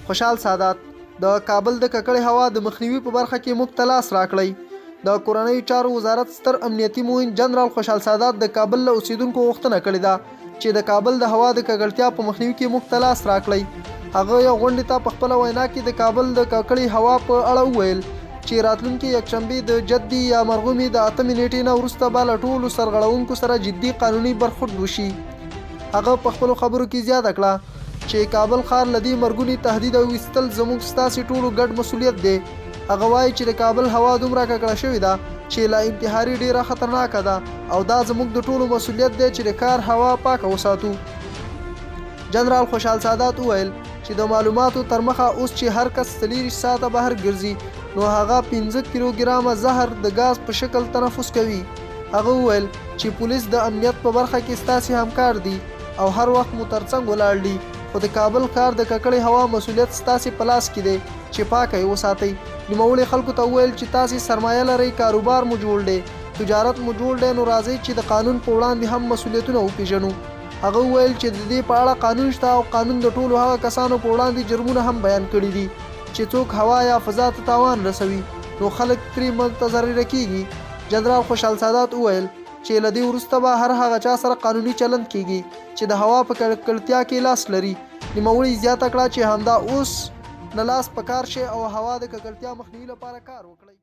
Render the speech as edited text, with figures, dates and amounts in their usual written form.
خوشحال سادات د کابل د ککړې هوا د مخنیوي په برخه کې موږ ته لاس راکړی. د کورنیو چارو وزارت ستر امنیتي معین جنرال خوشحال سادات د کابل له اوسیدونکو غوښتنه کړې ده چې د کابل د هوا د ککړتیا په مخنیوي کې موږ ته لاس راکړی. هغه یو غونډې ته په خپله وینا کې د کابل د ککړې هوا په اړه وویل چې راتلونکي یکشنبې د جدي یا مرغومي د 8 نیټې نه وروسته به له ټولو سرغړونکو سره جدي قانوني برخورد وشي. هغه په خپلو خبرو کې زیاته کړه چې کابل ښار له دې مرګوني تهدید او ویستل زموږ ستاسې ټولو ګډ مسؤلیت دی. هغه وایي چې د کابل هوا دومره ککړه شوې ده چې لا انتحاري ډیره خطرناکه ده او دا زموږ د ټولو مسؤلیت دی چې د کار هوا پاکه وساتو. جنرال خوشحال سادات وویل چې د معلوماتو تر مخه اوس چې هر کس 40 ساعته بهر ګرځي نو هغه 15 کیلوګرامه زهر د ګاز په شکل تنفس کوي. هغه وویل چې پولیس د امنیت په برخه کې ستاسې همکار دي او هر وخت مو ترڅنګ ولاړ دي، خو د کابل ښار د ککړې هوا مسؤلیت ستاسې په لاس کې دی چې پاکه یې وساتئ. نوموړي خلکو ته وویل چې تاسې سرمایه لرئ، کاروبار مو جوړ دی، تجارت مو جوړ دی، نو راځئ چې د قانون په وړاندې هم مسؤلیتونه وپېژنو. هغه وویل چې د دې په اړه قانون شته او قانون د ټولو هغه کسانو په وړاندې جرمونه هم بیان کړي دي چې څوک هوا یا فضا ته تاوان رسوي نو خلک ترې متضرره کیږي. جنرال خوشحال سادات وویل چې له دې وروسته به هر هغه چا سره قانوني چلند کیږي چې د هوا په ککړتیا کې لاس لري. نوموړي زیاته کړه چې همدا اوس نه لاس په کار شي او هوا د ککړتیا مخنیوي لپاره کار وکړي.